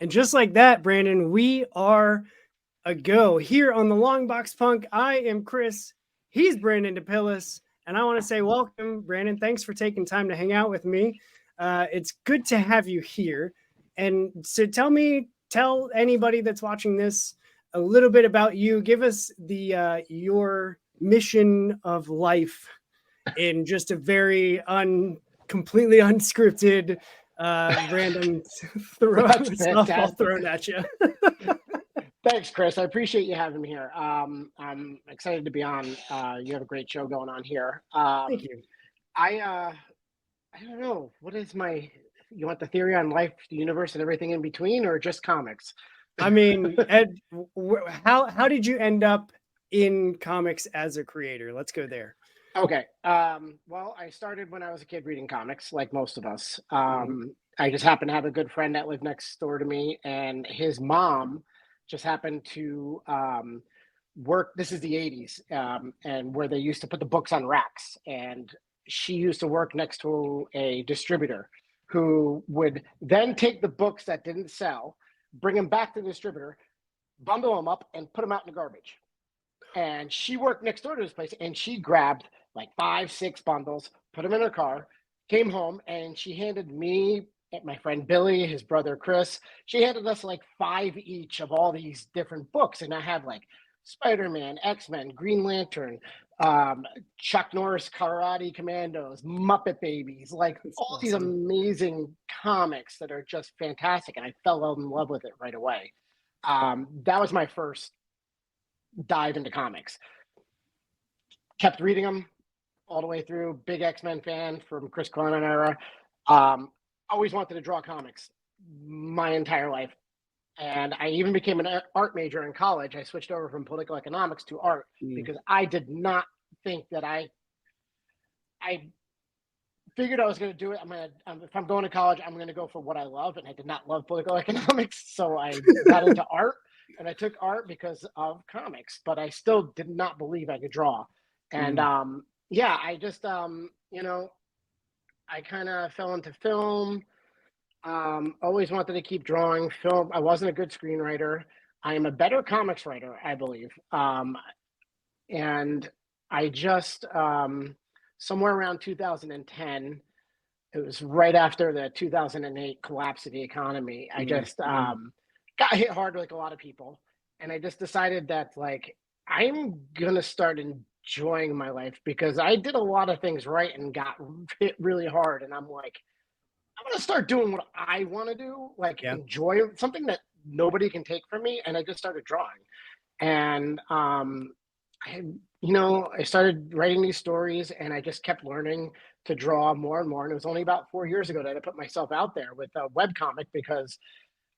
And just like that, Brandon, we are a go here on the Long Box Punk. I am Chris. He's Brandon De Pillis. And I want to say welcome, Brandon. Thanks for taking time to hang out with me. It's good to have you here. And so tell anybody that's watching this a little bit about you. Give us the your mission of life in just a very completely unscripted random That's softball fantastic. thrown at you. Thanks, Chris. I appreciate you having me here. I'm excited to be on. You have a great show going on here. Thank you. I I don't know. What is my? You want the theory on life, the universe, and everything in between, or just comics? I mean, Ed, how did you end up in comics as a creator? Let's go there. Okay. Well, I started when I was a kid reading comics, like most of us. Mhm. I just happened to have a good friend that lived next door to me, and his mom just happened to work. This is the 80s, and where they used to put the books on racks. And she used to work next to a distributor who would then take the books that didn't sell, bring them back to the distributor, bundle them up, and put them out in the garbage. And she worked next door to this place, and she grabbed like 5, 6 bundles, put them in her car, came home, and she handed me, my friend Billy, his brother Chris, she handed us like 5 each of all these different books. And I have like Spider-Man, X-Men, Green Lantern, um, Chuck Norris Karate Commandos, Muppet Babies, like That's all these awesome. amazing comics that are just fantastic. And I fell in love with it right away. That was my first dive into comics. Kept reading them all the way through. Big X-Men fan from Chris Claremont era. Um, Always wanted to draw comics my entire life. And I even became an art major in college. I switched over from political economics to art Mm. because I did not think that I figured I was going to do it. If I'm going to college, I'm going to go for what I love. And I did not love political economics. So I got into art, and I took art because of comics, but I still did not believe I could draw. And Mm. yeah, I just, I kind of fell into film. Always wanted to keep drawing film. I wasn't a good screenwriter. I am a better comics writer, I believe. And I just, somewhere around 2010, it was right after the 2008 collapse of the economy. I Mm. just Mm. got hit hard like a lot of people. And I just decided that, like, I'm going to start enjoying my life because I did a lot of things right and got hit really hard. And I'm like, I'm going to start doing what I want to do, like Yeah. enjoy something that nobody can take from me. And I just started drawing. And I, I started writing these stories, and I just kept learning to draw more and more. And it was only about 4 years ago that I put myself out there with a web comic because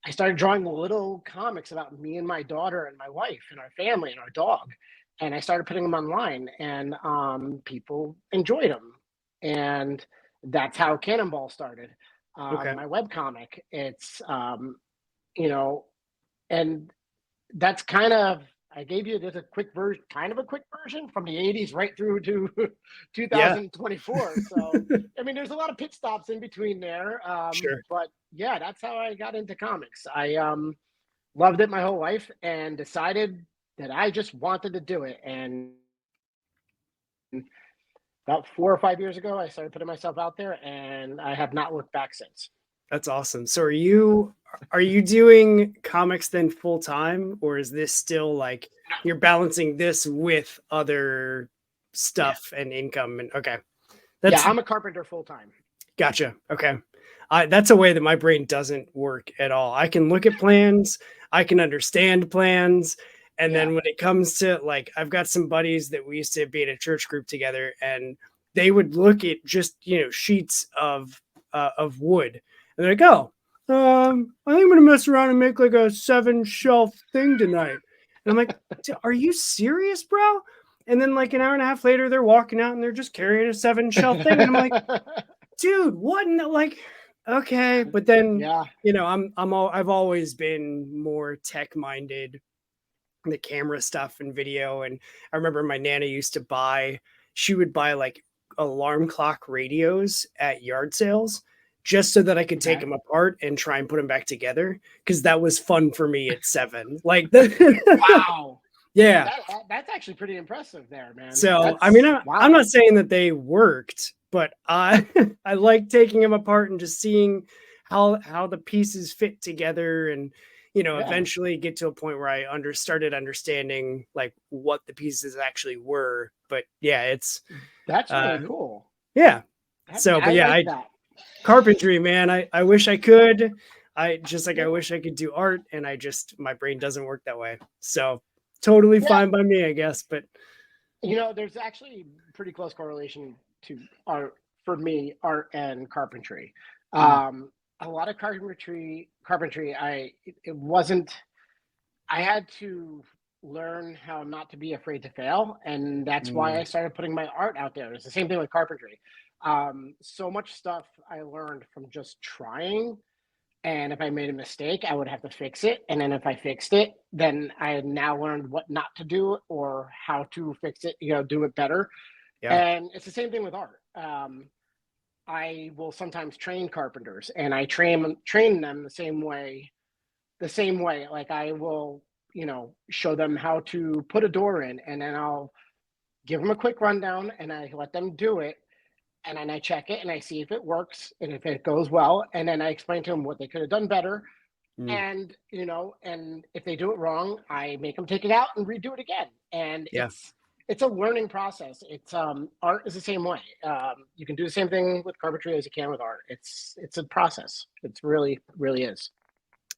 I started drawing little comics about me and my daughter and my wife and our family and our dog. And I started putting them online, and people enjoyed them. And that's how Cannonball started. Okay. My web comic. It's you know, and that's kind of, I gave you just a quick version, kind of a quick version from the 80s right through to Yeah. 2024. So, I mean, there's a lot of pit stops in between there. Sure. But yeah, that's how I got into comics. I loved it my whole life and decided that I just wanted to do it. And about 4 or 5 years ago, I started putting myself out there, and I have not looked back since. That's awesome. So are you doing comics then full time, or is this still like you're balancing this with other Yeah. stuff and income? And okay, Yeah, that's I'm a carpenter full time. gotcha. Okay. That's a way that my brain doesn't work at all. I can look at plans, I can understand plans. And Yeah. then when it comes to like, I've got some buddies that we used to be in a church group together, and they would look at just, sheets of wood. And they're like, oh, I think I'm going to mess around and make like a 7 shelf thing tonight. And I'm like, are you serious, bro? And then like an hour and a half later, they're walking out and they're just carrying a 7 shelf thing. And I'm like, dude, what in the, like, okay. But then, Yeah. I've always been more tech minded, the camera stuff and video. And I remember my nana used to she would buy like alarm clock radios at yard sales just so that I could take Okay. them apart and try and put them back together, because that was fun for me at 7. Like the Wow. yeah. That's actually pretty impressive there, man. So I mean, That's I'm wow. not saying that they worked, but I I like taking them apart and just seeing how the pieces fit together, and Yeah, eventually get to a point where I started understanding like what the pieces actually were. But yeah, it's that's uh really cool. yeah. So, but I yeah, like I that. carpentry, man. I wish I could. I just like I Yeah. wish I could do art, and I just my brain doesn't work that way. So totally Yeah. fine by me, I guess. But There's actually pretty close correlation to art for me, art and carpentry. mm, Um, a lot of carpentry, it wasn't. I had to learn how not to be afraid to fail, and that's why mm, I started putting my art out there. It's the same thing with carpentry. So much stuff I learned from just trying, and if I made a mistake, I would have to fix it. And then if I fixed it, then I had now learned what not to do or how to fix it, do it better. yeah, And it's the same thing with art. I will sometimes train carpenters, and I train them the same way. Like I will, show them how to put a door in, and then I'll give them a quick rundown, and I let them do it, and then I check it and I see if it works and if it goes well, and then I explain to them what they could have done better, mm, and if they do it wrong, I make them take it out and redo it again. And yeah. it's a learning process. It's art is the same way. You can do the same thing with carpentry as you can with art. It's a process. It's really is.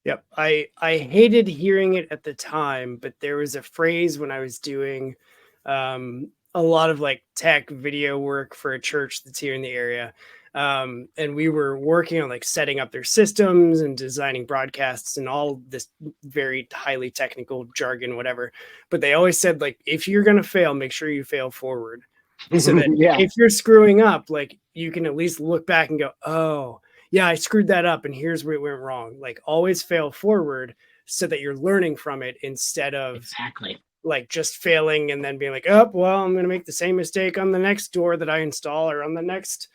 Yep. I hated hearing it at the time, but there was a phrase when I was doing a lot of like tech video work for a church that's here in the area. And we were working on like setting up their systems and designing broadcasts and all this very highly technical jargon, whatever. But they always said, like, if you're going to fail, make sure you fail forward, so that Yeah. if you're screwing up, like you can at least look back and go, oh, yeah, I screwed that up and here's where it went wrong. Like always fail forward so that you're learning from it, instead of Exactly. like just failing and then being like, oh, well, I'm going to make the same mistake on the next door that I install or on the next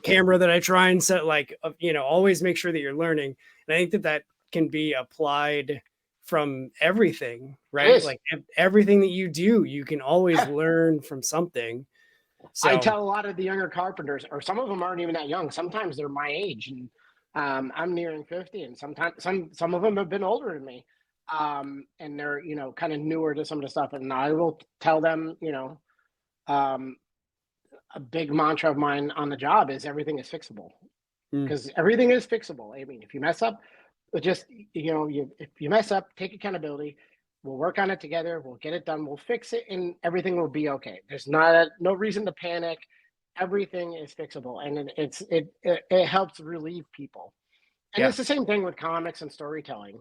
camera that I try and set. Like, always make sure that you're learning. And I think that that can be applied from everything, It right? is. Like everything that you do, you can always Yeah. learn from something. I So, tell a lot of the younger carpenters, or some of them aren't even that young. Sometimes they're my age, and I'm nearing 50, and sometimes some of them have been older than me, and they're kind of newer to some of the stuff. And I will tell them, um, a big mantra of mine on the job is everything is fixable, mm, because everything is fixable. I mean, if you mess up, just if you mess up, take accountability. We'll work on it together. We'll get it done. We'll fix it, and everything will be okay. There's no reason to panic. Everything is fixable, and it helps relieve people. And yeah. it's the same thing with comics and storytelling.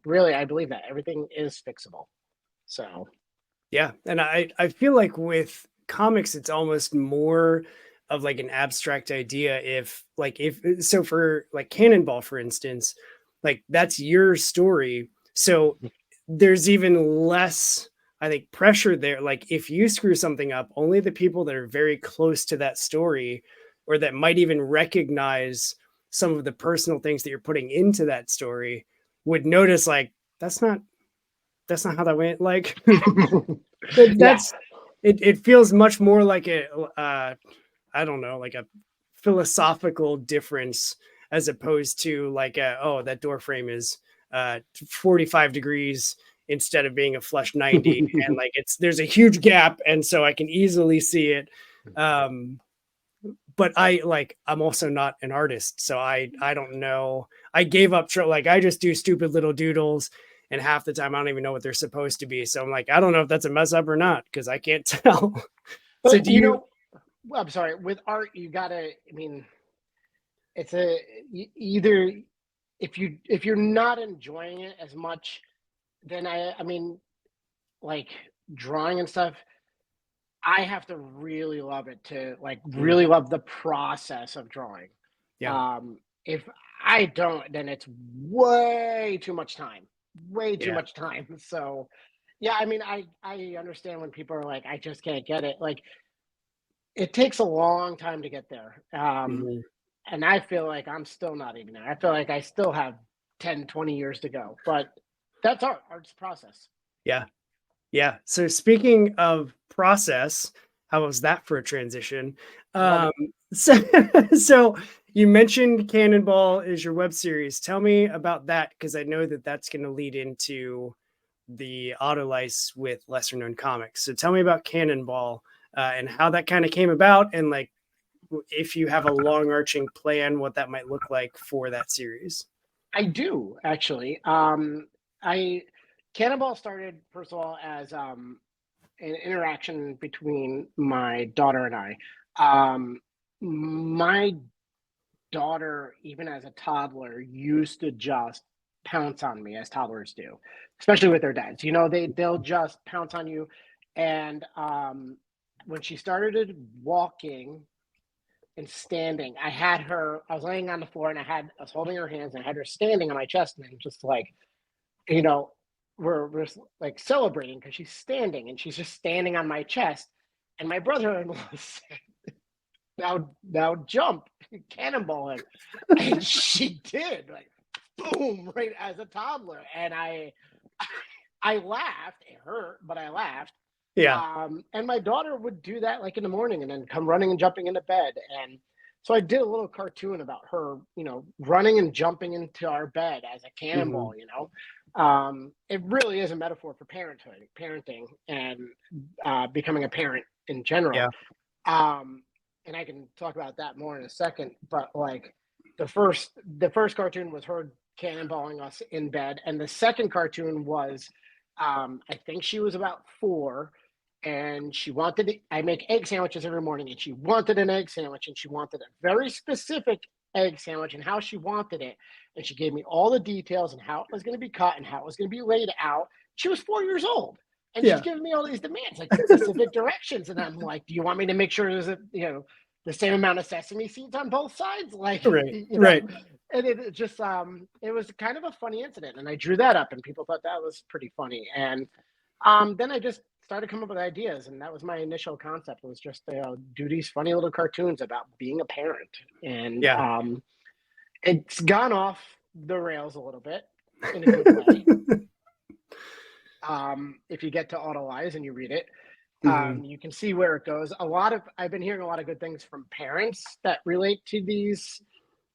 Really, I believe that everything is fixable. So Yeah, and I feel like with comics, it's almost more of like an abstract idea. If so, for like Cannonball, for instance, like that's your story, so there's even less, I think, pressure there. Like if you screw something up, only the people that are very close to that story, or that might even recognize some of the personal things that you're putting into that story, would notice. Like that's not how that went. Like yeah, that's it feels much more like a I don't know, like a philosophical difference, as opposed to like oh, that door frame is 45 degrees instead of being a flush 90, and like there's a huge gap, and so I can easily see it. um but I'm also not an artist, so I don't know. I gave up like I just do stupid little doodles, and half the time I don't even know what they're supposed to be, so I'm like, I don't know if that's a mess up or not because I can't tell. So but do you well, I'm sorry. With art, you gotta. I mean, it's either if you're not enjoying it as much, then I mean, like drawing and stuff, I have to really love it to like mm, really love the process of drawing. yeah, If I don't, then it's way too much time, way too yeah, much time. So, yeah, I mean, I understand when people are like, I just can't get it. Like, it takes a long time to get there. mhm, and I feel like I'm still not even there. I feel like I still have 10, 20 years to go, but that's art. Art's process. Yeah. Yeah. So speaking of process, how was that for a transition? I love Um, it. so, so you mentioned Cannonball is your web series. Tell me about that because I know that that's going to lead into the Autolyse with lesser known comics. So tell me about Cannonball and how that kind of came about, and like if you have a long arching plan, what that might look like for that series. I do actually. I Cannonball started first of all as an interaction between my daughter and I. My daughter, even as a toddler, used to just pounce on me as toddlers do, especially with their dads. You know, they'll just pounce on you. And when she started walking and standing, I was laying on the floor and I was holding her hands and I had her standing on my chest and I'm just like, you know, we're like celebrating because she's standing and she's just standing on my chest. And my brother-in-law said, now jump, cannonball him. And she did, like boom, right as a toddler. And I laughed. It hurt, but I laughed. Yeah. And my daughter would do that like in the morning and then come running and jumping into bed. And so I did a little cartoon about her, running and jumping into our bed as a Hmm. cannonball. It really is a metaphor for parenthood, parenting, and becoming a parent in general. Yeah. Um, and I can talk about that more in a second. But like the first cartoon was her cannonballing us in bed, and the second cartoon was, I think she was about 4, and she wanted. I make egg sandwiches every morning, and she wanted an egg sandwich, and she wanted a very specific egg sandwich and how she wanted it, and she gave me all the details and how it was going to be cut and how it was going to be laid out. She was 4 years old and she's Yeah. giving me all these demands, like specific directions. And I'm like, do you want me to make sure there's the same amount of sesame seeds on both sides? Like, Right. Right. and it just, it was kind of a funny incident. And I drew that up and people thought that was pretty funny. And then I just started coming up with ideas. And that was my initial concept, was just do these funny little cartoons about being a parent. And Yeah. it's gone off the rails a little bit in a good way. If you get to Autolyse and you read it, Hmm. you can see where it goes. I've been hearing a lot of good things from parents that relate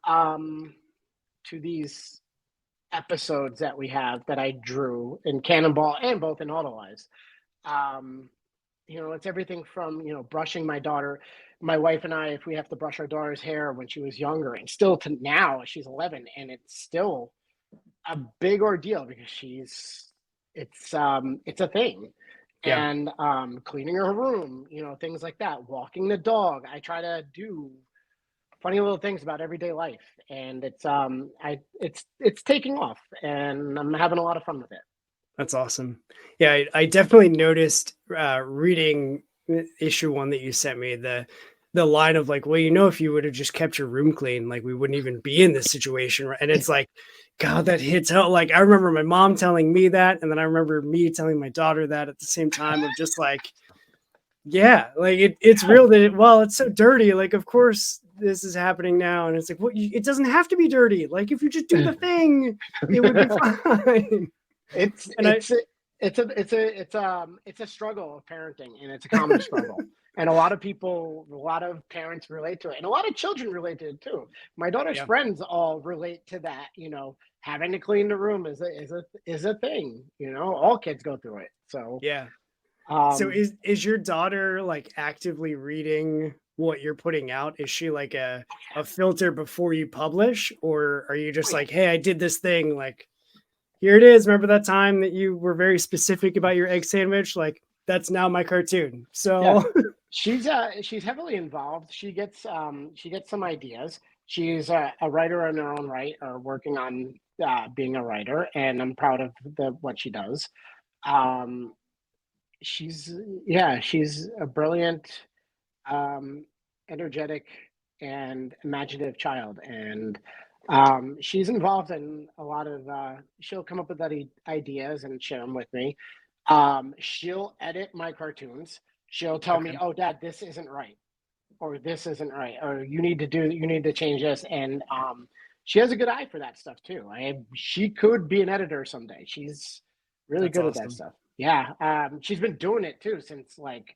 um, to these episodes that we have that I drew in Cannonball and both in Autolyse. Um, it's everything from brushing my wife and I, if we have to brush our daughter's hair when she was younger, and still to now she's 11, and it's still a big ordeal because it's a thing. Yeah. And cleaning her room, things like that, walking the dog. I try to do funny little things about everyday life, and it's taking off, and I'm having a lot of fun with it. That's awesome. Yeah, I definitely noticed reading issue one that you sent me, the line of like, well, if you would have just kept your room clean, like we wouldn't even be in this situation. Right? And it's like, God, that hits home. Like I remember my mom telling me that, and then I remember me telling my daughter that at the same time of just like, yeah, like it's real that well, it's so dirty. Like, of course this is happening now. And it's like, well, it doesn't have to be dirty. Like if you just do the thing, it would be fine. it's And I, it's it's a struggle of parenting, and it's a common struggle. And a lot of parents relate to it, and a lot of children relate to it too. My daughter's yeah. friends all relate to that. Having to clean the room is a thing. All kids go through it. So, Yeah. So um, is your daughter like actively reading what you're putting out? Is she like a filter before you publish, or are you oh just yeah, like, hey, I did this thing, like here it is. Remember that time that you were very specific about your egg sandwich? Like that's now my cartoon. yeah. So She's heavily involved. She gets some ideas. She's a writer in her own right, or working on being a writer, and I'm proud of what she does. Um, she's she's a brilliant, um, energetic, and imaginative child, and she's involved in a lot of. She'll come up with ideas and share them with me. She'll edit my cartoons. She'll tell me, okay. "Oh, Dad, this isn't right." or this isn't right, or you need to change this. And she has a good eye for that stuff too. She could be an editor someday. She's really That's good at that awesome. stuff. Yeah. She's been doing it too since like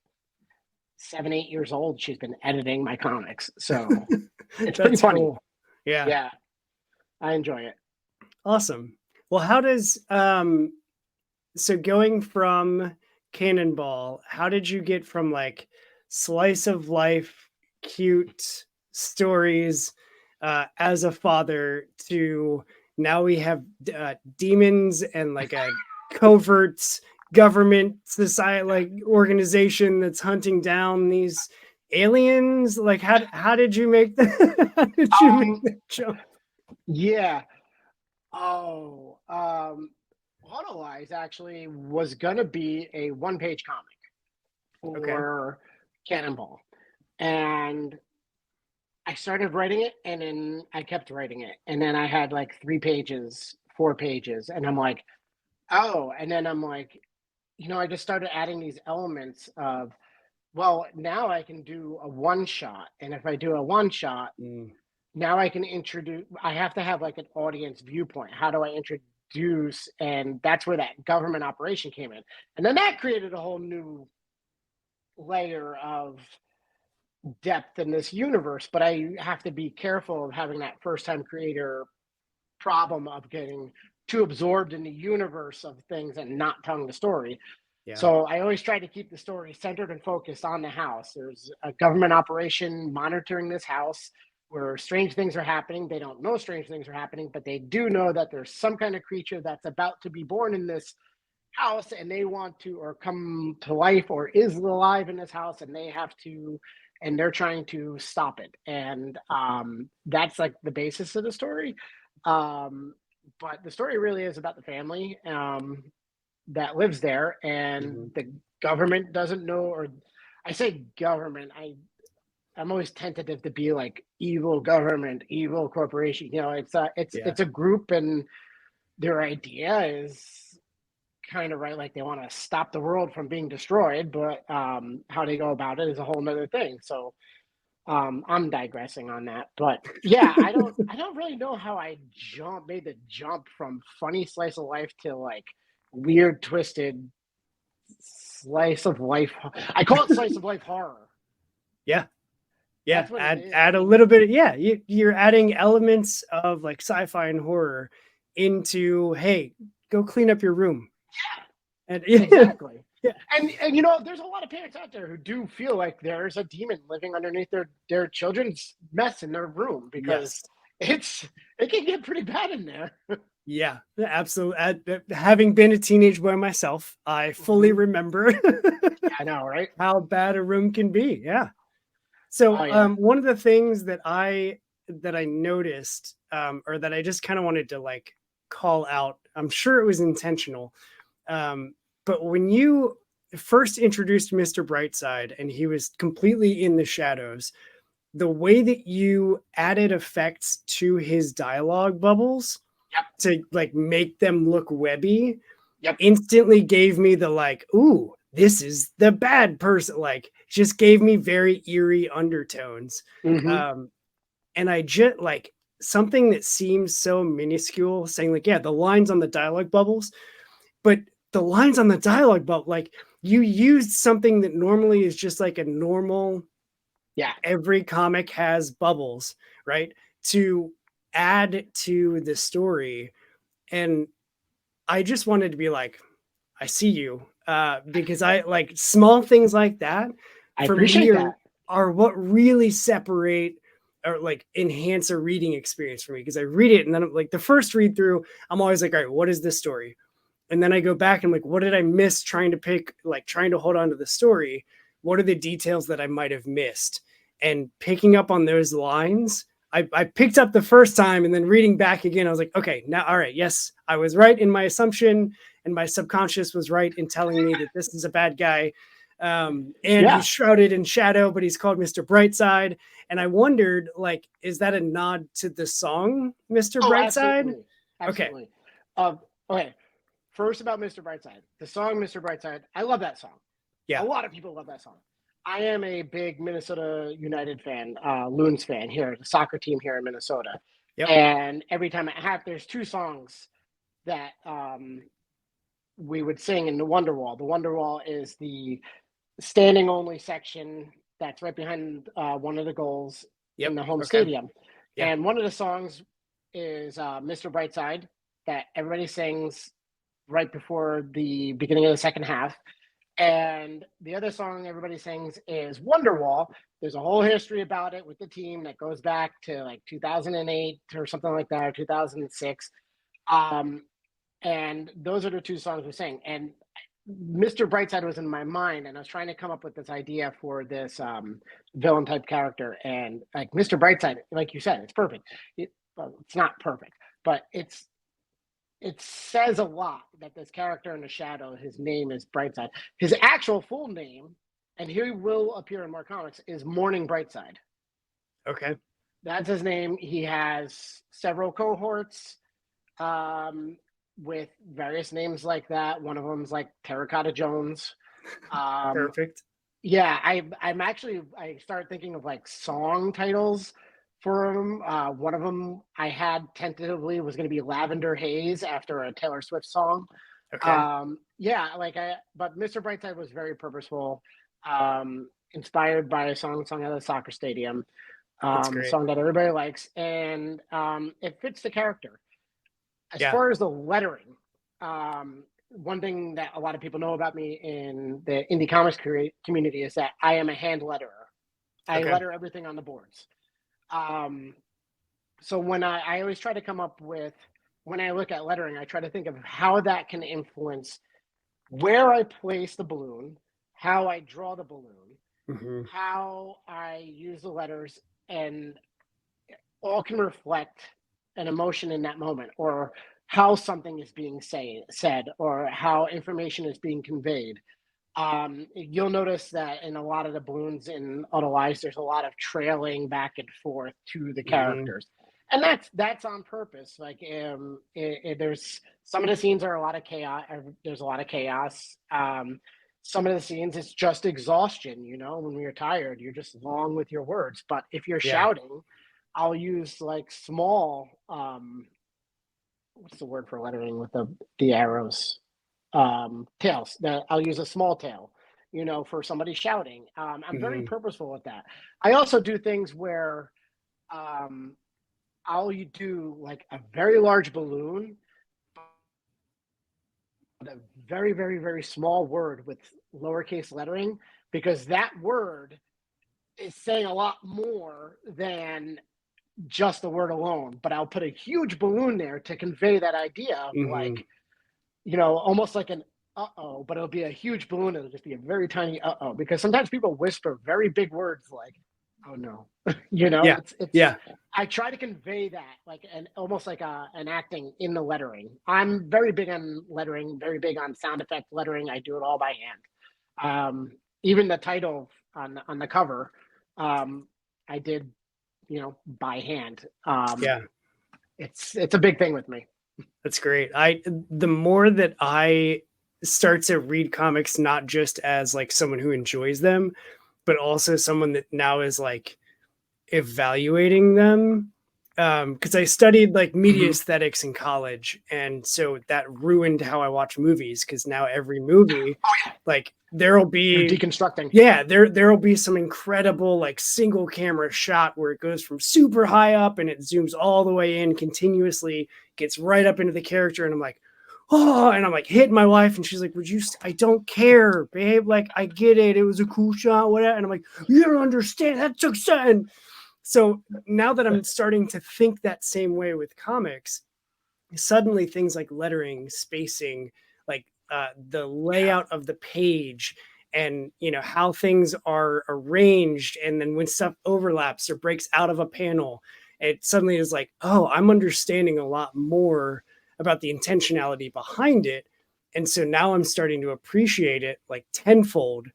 7, 8 years old. She's been editing my comics. So it's pretty That's funny. cool. Yeah. Yeah. I enjoy it. Awesome. Well, how does so going from Cannonball, how did you get from like slice of life, cute stories as a father to now we have demons and like a covert government society like organization that's hunting down these aliens? Like how did you make the how did you make the jump? Yeah. Oh, Autolyse actually was gonna be a one-page comic Okay. for Cannonball, and I started writing it, and then I kept writing it, and then I had like 3 pages, 4 pages, and I'm like, oh, and then I'm like, I just started adding these elements of, well, now I can do a one shot, and if I do a one shot, Mm, now I can introduce, I have to have like an audience viewpoint. How do I introduce? And that's where that government operation came in. And then that created a whole new layer of depth in this universe. But I have to be careful of having that first time creator problem of getting too absorbed in the universe of things and not telling the story. yeah. So I always try to keep the story centered and focused on the house. There's a government operation monitoring this house where strange things are happening. They don't know strange things are happening, but they do know that there's some kind of creature that's about to be born in this house, and they want to, or come to life, or is alive in this house, and they have to, and they're trying to stop it. And that's like the basis of the story. But the story really is about the family that lives there, and Mhm. the government doesn't know, or I say government, I'm always tentative to be like evil government, evil corporation. Yeah. It's a group, and their idea is kind of right, like they want to stop the world from being destroyed, but how they go about it is a whole nother thing. So I'm digressing on that, but yeah, I don't really know how I made the jump from funny slice of life to like weird twisted slice of life. I call it slice of life horror. Yeah. Yeah. That's what it is. Add a little bit. Yeah. You're adding elements of like sci-fi and horror into, hey, go clean up your room. And yeah. Exactly. Yeah. And there's a lot of parents out there who do feel like there's a demon living underneath their children's mess in their room, because Yes. it can get pretty bad in there. Yeah. Absolutely. Having been a teenage boy myself, I fully Mhm. remember I know, right? how bad a room can be. Yeah. So Oh yeah. one of the things that I noticed, or that I just kind of wanted to like call out, I'm sure it was intentional, but when you first introduced Mr. Brightside and he was completely in the shadows, the way that you added effects to his dialogue bubbles Yep. to like make them look webby Yep. instantly gave me the like, ooh, this is the bad person. Like, just gave me very eerie undertones. Hmm. Um, and I just like something that seems so minuscule, saying like, yeah, the lines on the dialogue bubbles, but the lines on the dialogue bubble, like you used something that normally is just like a normal, Yeah. every comic has bubbles, right? To add to the story. And I just wanted to be like, I see you. Because I like small things like that I for me appreciate that. are what really separate or like enhance a reading experience for me. Because I read it and then I'm like the first read through, I'm always like, all right, what is this story? And then I go back and I'm like, what did I miss trying to trying to hold on to the story? What are the details that I might have missed? And picking up on those lines, I picked up the first time and then reading back again, I was like, okay, now, all right, yes, I was right in my assumption and my subconscious was right in telling me that this is a bad guy. And Yeah. he's shrouded in shadow, but he's called Mr. Brightside. And I wondered, like, is that a nod to the song, Mr. Oh, Brightside? absolutely. Okay. Absolutely. Okay. First about Mr. Brightside, the song Mr. Brightside. I love that song. A Yeah. lot of people love that song. I am a big Minnesota United fan, Loons fan here, the soccer team here in Minnesota. Yep. And every time there's two songs that we would sing in the Wonderwall. The Wonderwall is the standing only section that's right behind one of the goals Yep. in the home Okay. stadium. Yeah. And one of the songs is Mr. Brightside that everybody sings right before the beginning of the second half. And the other song everybody sings is Wonderwall. There's a whole history about it with the team that goes back to like 2008 or something like that, or 2006. And those are the two songs we sing. And Mr. Brightside was in my mind, and I was trying to come up with this idea for this villain type character. And like Mr. Brightside, like you said, it's perfect. Well, it's not perfect, but it says a lot that this character in the shadow, his name is Brightside. His actual full name, and he will appear in more comics, is Morning Brightside. Okay. That's his name. He has several cohorts with various names like that. One of them's like Terracotta Jones. Perfect. Yeah, I started thinking of like song titles for him. One of them I had tentatively was going to be Lavender Haze after a Taylor Swift song. Okay. But Mr. Brightside was very purposeful, inspired by a song sung at a soccer stadium, That's great. song that everybody likes, and it fits the character. As far as the lettering, one thing that a lot of people know about me in the indie comics community is that I am a hand letterer. I letter everything on the boards. So when I always try to come up with, when I look at lettering, I try to think of how that can influence where I place the balloon, how I draw the balloon, how I use the letters, and all can reflect an emotion in that moment, or how something is being said, or how information is being conveyed. You'll notice that in a lot of the balloons in Autolyse, there's a lot of trailing back and forth to the characters, and that's on purpose. Like, there's some of the scenes are a lot of chaos. There's a lot of chaos. Some of the scenes it's just exhaustion. You know, when you're tired, you're just long with your words. But if you're shouting, I'll use like small. What's the word for lettering with the arrows? Tails. I'll use a small tail, for somebody shouting. I'm very purposeful with that. I also do things where I'll do like a very large balloon, but a very, very, very small word with lowercase lettering, because that word is saying a lot more than just the word alone. But I'll put a huge balloon there to convey that idea of like, almost like an uh-oh, but it'll be a huge balloon. It'll just be a very tiny uh-oh, because sometimes people whisper very big words like, oh no, I try to convey that like almost like an acting in the lettering. I'm very big on lettering, very big on sound effect lettering. I do it all by hand. Even the title on the cover, I did, by hand. It's a big thing with me. That's great. The more that I start to read comics, not just as like someone who enjoys them, but also someone that now is like evaluating them. Because I studied like media aesthetics in college, and so that ruined how I watch movies. Because now every movie, like there'll be You're deconstructing. Yeah, there'll be some incredible like single camera shot where it goes from super high up and it zooms all the way in continuously, gets right up into the character, and I'm like, oh, and I'm like hitting my wife, and she's like, would you? I don't care, babe. Like I get it. It was a cool shot, whatever. And I'm like, you don't understand. That took sense. So now that I'm starting to think that same way with comics, suddenly things like lettering, spacing, like the layout of the page, and how things are arranged, and then when stuff overlaps or breaks out of a panel, it suddenly is like, oh, I'm understanding a lot more about the intentionality behind it. And so now I'm starting to appreciate it like tenfold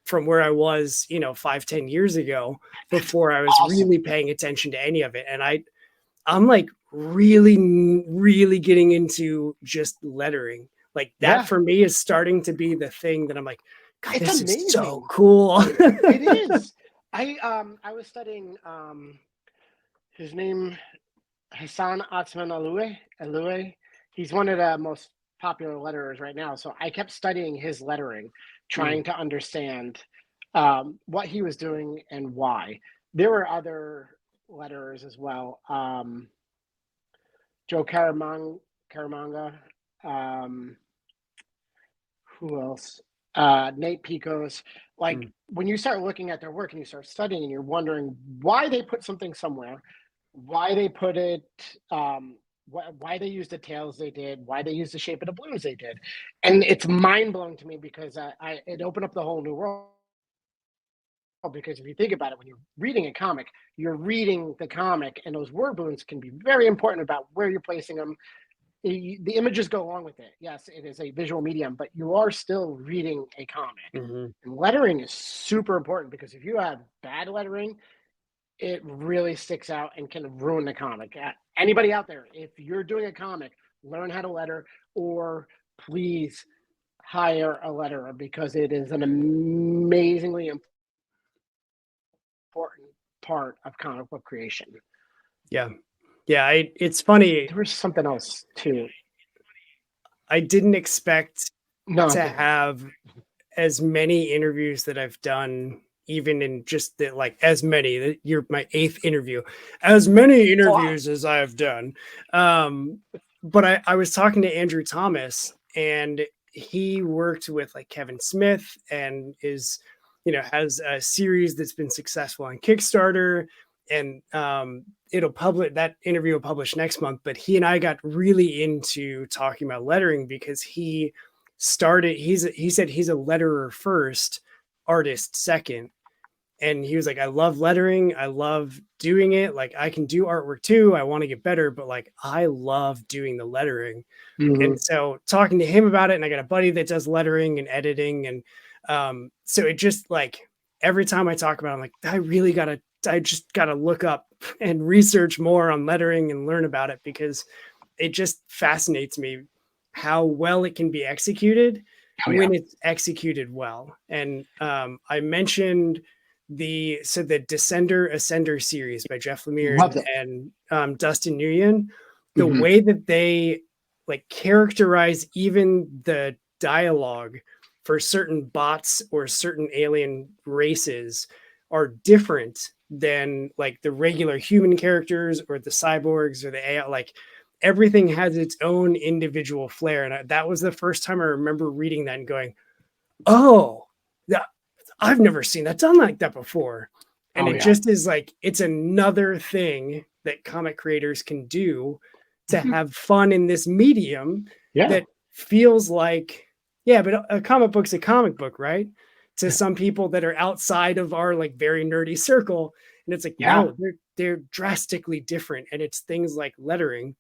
from where I was, 5-10 years ago, before I was really paying attention to any of it. And I'm like really, really getting into just lettering. Like that for me is starting to be the thing that I'm like, God, It's this is so amazing. cool. It is. I was studying his name Hassan Atsman Alue. He's one of the most popular letterers right now. So I kept studying his lettering, trying to understand what he was doing and why. There were other letterers as well. Joe Caramanga. Um, who else? Nate Picos. Like when you start looking at their work and you start studying and you're wondering why they put something somewhere, why they put it, why they used the tails they did, why they used the shape of the blues they did, and it's mind blowing to me because it opened up the whole new world. Because if you think about it, when you're reading a comic, you're reading the comic, and those word balloons can be very important about where you're placing them. The images go along with it. Yes, it is a visual medium, but you are still reading a comic. And lettering is super important because if you have bad lettering, it really sticks out and can ruin the comic. Anybody out there, if you're doing a comic, learn how to letter, or please hire a letterer because it is an amazingly important part of comic book creation. Yeah. It's funny. There was something else too. I didn't expect No, to have as many interviews that I've done, even in just the, like, as many. You're my 8th interview, as many interviews as I've done. But I was talking to Andrew Thomas, and he worked with like Kevin Smith and is, has a series that's been successful on Kickstarter. And that interview will publish next month. But he and I got really into talking about lettering because he said he's a letterer first, artist second. And he was like, I love lettering, I love doing it, like I can do artwork too, I want to get better, but like I love doing the lettering. And so talking to him about it, and I got a buddy that does lettering and editing, and so it just, like, every time I talk about it, I'm like, I just gotta look up and research more on lettering and learn about it, because it just fascinates me how well it can be executed when it's executed well. And I mentioned the Descender Ascender series by Jeff Lemire and Dustin Nguyen. The way that they like characterize even the dialogue for certain bots or certain alien races are different than like the regular human characters or the cyborgs or the AI. Like, everything has its own individual flair. And that was the first time I remember reading that and going, oh, I've never seen that done like that before. And just is like, it's another thing that comic creators can do to have fun in this medium that feels like, but a comic book's a comic book, right? To some people that are outside of our like very nerdy circle. And it's like, no, they're drastically different. And it's things like lettering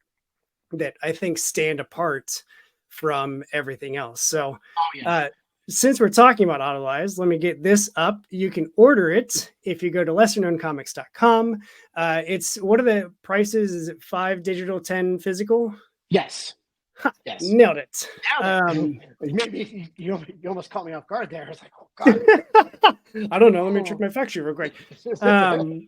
that I think stand apart from everything else. So since we're talking about Autolyse, let me get this up. You can order it if you go to lesserknowncomics.com. It's, what are the prices? Is it 5 digital, 10 physical? Yes. Yes. Nailed it. Maybe you almost caught me off guard there. I was like, oh God. I don't know. Let me check my fact sheet real quick. The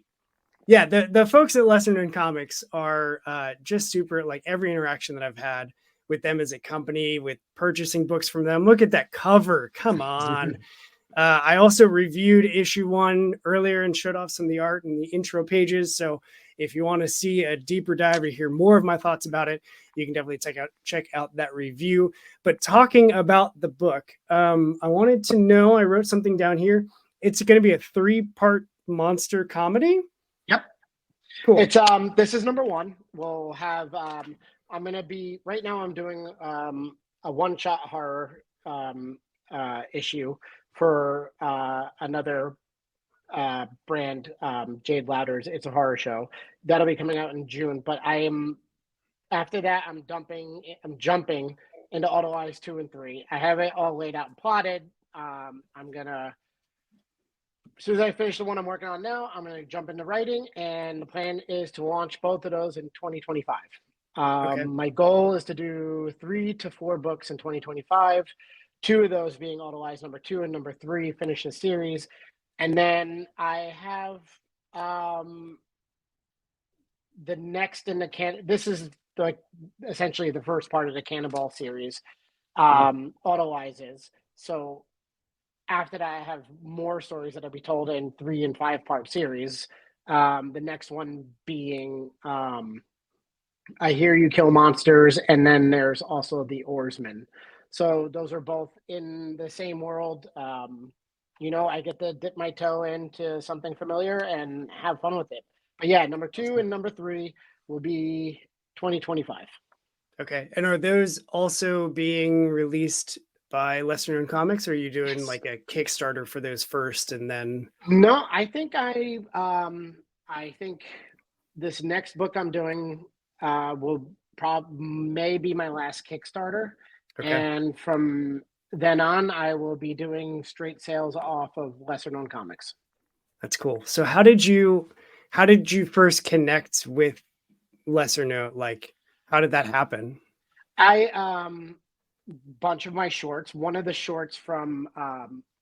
folks at Lesser Known Comics are just super. Like, every interaction that I've had with them as a company, with purchasing books from them. Look at that cover. Come on. I also reviewed issue 1 earlier and showed off some of the art and the intro pages. So if you want to see a deeper dive or hear more of my thoughts about it, you can definitely check out that review. But talking about the book, I wanted to know, I wrote something down here. It's going to be a 3-part monster comedy. Yep. Cool. It's this is number 1. We'll have I'm gonna be, right now I'm doing a one-shot horror issue for another brand, Jade Louders. It's a horror show that'll be coming out in June. But after that, I'm jumping into Autolyse 2 and 3. I have it all laid out and plotted. I'm gonna, as soon as I finish the one I'm working on now, I'm going to jump into writing, and the plan is to launch both of those in 2025. My goal is to do 3 to 4 books in 2025. two of those being Autolyse #2 and #3 finish the series. And then I have the next in the this is like essentially the first part of the Cannonball series, Autolyse is. So after that, I have more stories that I'll be told in 3 and 5 part series. The next one being I Hear You Kill Monsters, and then there's also The Oarsman. So those are both in the same world. I get to dip my toe into something familiar and have fun with it. But yeah, #2 and #3 will be 2025. Okay. And are those also being released by Lesser Known Comics, or are you doing Yes. like a Kickstarter for those first and then? No, I think this next book I'm doing will may be my last Kickstarter, Okay. and from then on, I will be doing straight sales off of Lesser Known Comics. That's cool. So how did you first connect with Lesser Known? Like, how did that happen? I bunch of my shorts. One of the shorts from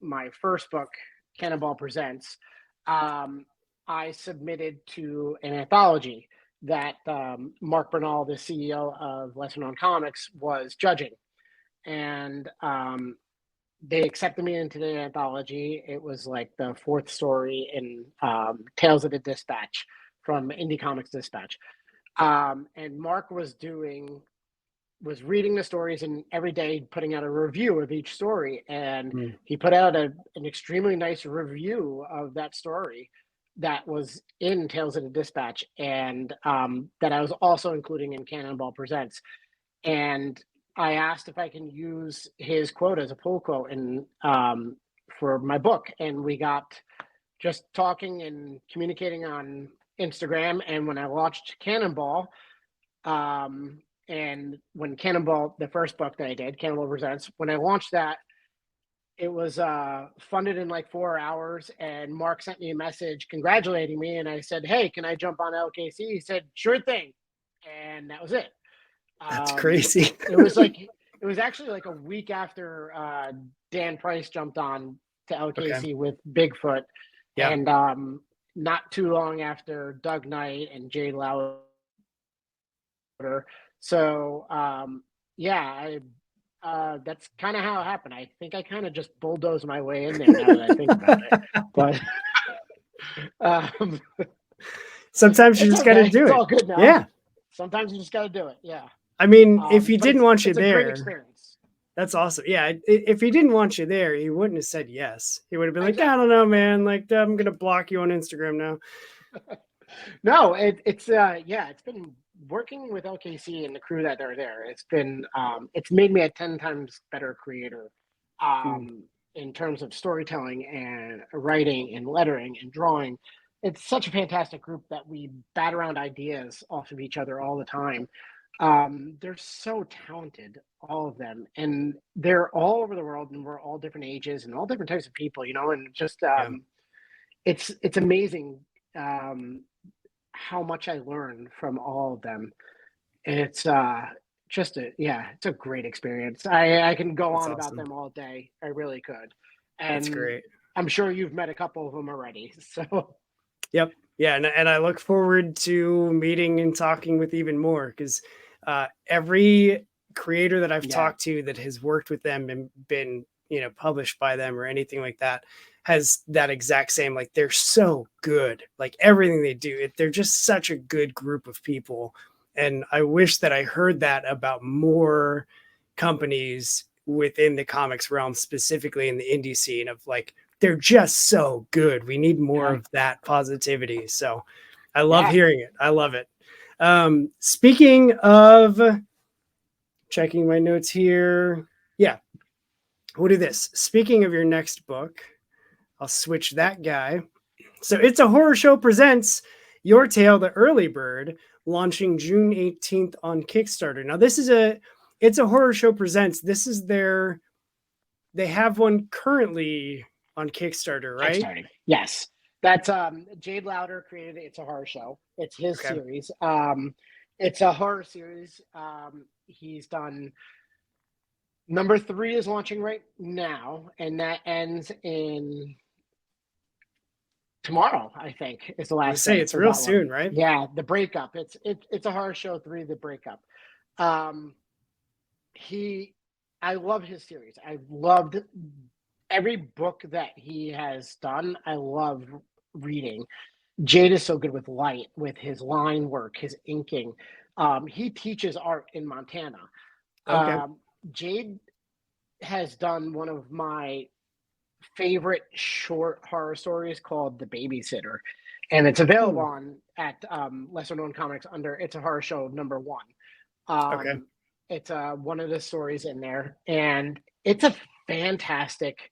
my first book, Cannonball Presents, um, I submitted to an anthology that Mark Bernal, the CEO of Lesser Known Comics, was judging, and they accepted me into the anthology. It was like the fourth story in Tales of the Dispatch from Indie Comics Dispatch, and Mark was reading the stories and every day putting out a review of each story. And Mm. he put out an extremely nice review of that story that was in Tales of the Dispatch, and that I was also including in Cannonball Presents. And I asked if I can use his quote as a pull quote for my book. And we got just talking and communicating on Instagram. And when I launched Cannonball, and when Cannonball, the first book that I did, Cannonball Presents, when I launched that, it was funded in like 4 hours. And Mark sent me a message congratulating me. And I said, "Hey, can I jump on LKC?" He said, "Sure thing." And that was it. That's crazy. It was actually like a week after Dan Price jumped on to Okay. LKC with Bigfoot. Yeah. And not too long after Doug Knight and Jay Lauder. So yeah, that's kind of how it happened. I think I kind of just bulldozed my way in there now that I think about it. But um, Sometimes you it's just got to okay. do It's it. all good now. Yeah. Sometimes you just got to do it. Yeah. I mean, if he But didn't want you it's a great there, experience. that's awesome. Yeah. If he didn't want you there, he wouldn't have said yes. He would have been like, I Exactly. don't know, man. Like, I'm going to block you on Instagram now. No, it's it's been working with LKC and the crew that are there. It's made me a 10 times better creator Mm. in terms of storytelling and writing and lettering and drawing. It's such a fantastic group that we bat around ideas off of each other all the time. They're so talented, all of them, and they're all over the world, and we're all different ages and all different types of people, and just Yeah. it's amazing how much I learned from all of them. And it's it's a great experience. I can go That's on about awesome. them all day. I really could. That's And great. I'm sure you've met a couple of them already. So Yep. Yeah. And I look forward to meeting and talking with even more because every creator that I've yeah, talked to that has worked with them and been, published by them or anything like that has that exact same, like, they're so good. Like everything they do, they're just such a good group of people. And I wish that I heard that about more companies within the comics realm, specifically in the indie scene of like, they're just so good. We need more yeah, of that positivity. So I love yeah. hearing it. I love it. Speaking of checking my notes here. Yeah, we'll do this. Speaking of your next book, I'll switch that guy. So It's a Horror Show presents Your Tale, the Early Bird, launching June 18th on Kickstarter. Now, It's a Horror Show presents. They have one currently on Kickstarter, right? Kickstarting. Yes. That's Jade Lauder created It's a Horror Show. It's his Okay. series. It's a horror series. He's done Number 3 is launching right now, and that ends in tomorrow, I think, is the You last say day it's for real that one. soon, right? Yeah, the breakup. It's a horror show 3, the breakup. Um, he, I love his series. I loved every book that he has done. I love reading. Jade is so good with light, with his line work, his inking. He teaches art in Montana. Okay. Um, Jade has done one of my favorite short horror stories called The Babysitter, and it's available Hmm. on at lesser known comics under It's a Horror Show #1. Okay. It's one of the stories in there, and it's a fantastic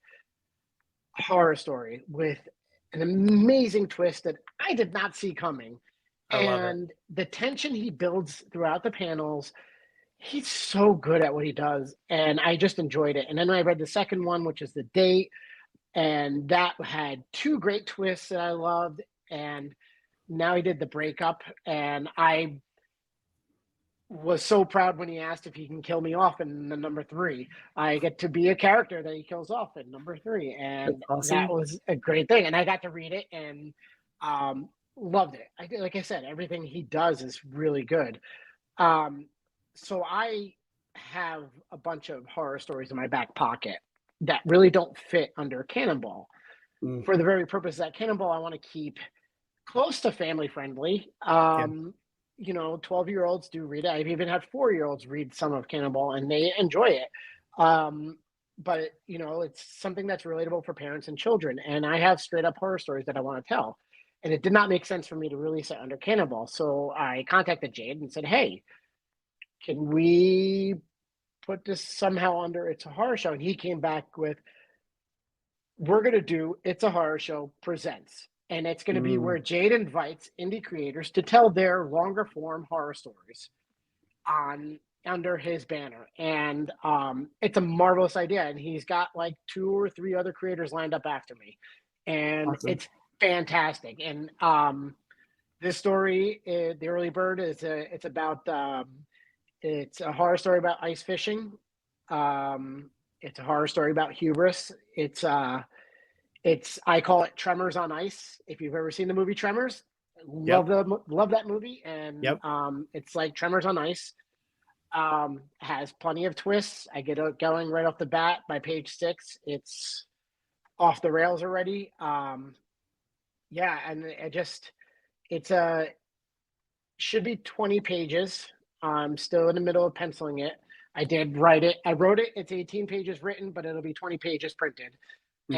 horror story with an amazing twist that I did not see coming. I love it. And the tension he builds throughout the panels, he's so good at what he does. And I just enjoyed it. And then I read the second one, which is The Date, and that had 2 great twists that I loved. And now he did the breakup, and I was so proud when he asked if he can kill me off in the number 3. I get to be a character that he kills off in number 3, That's and that awesome. was a great thing. And I got to read it and loved it. Like I said, everything he does is really good. Um, so I have a bunch of horror stories in my back pocket that really don't fit under Cannonball. Mm. For the very purpose that Cannonball, I want to keep close to family friendly. Yeah. 12-year-olds do read it. I've even had 4-year-olds read some of Cannonball and they enjoy it. But it's something that's relatable for parents and children. And I have straight up horror stories that I want to tell. And it did not make sense for me to release it under Cannonball. So I contacted Jade and said, hey, can we put this somehow under It's a Horror Show? And he came back with, we're going to do It's a Horror Show Presents. And it's going to be Mm. where Jade invites indie creators to tell their longer form horror stories on under his banner. And it's a marvelous idea. And he's got like 2 or 3 other creators lined up after me. And Awesome. it's fantastic. And this story, The Early Bird, it's about it's a horror story about ice fishing. It's a horror story about hubris. It's I call it Tremors on Ice. If you've ever seen the movie Tremors, Yep. love that movie, and Yep. it's like Tremors on Ice. Has plenty of twists. I get it going right off the bat. By page 6, it's off the rails already. Yeah, and it's a should be 20 pages. I'm still in the middle of penciling it. I did write it. I wrote it. It's 18 pages written, but it'll be 20 pages printed. Mm.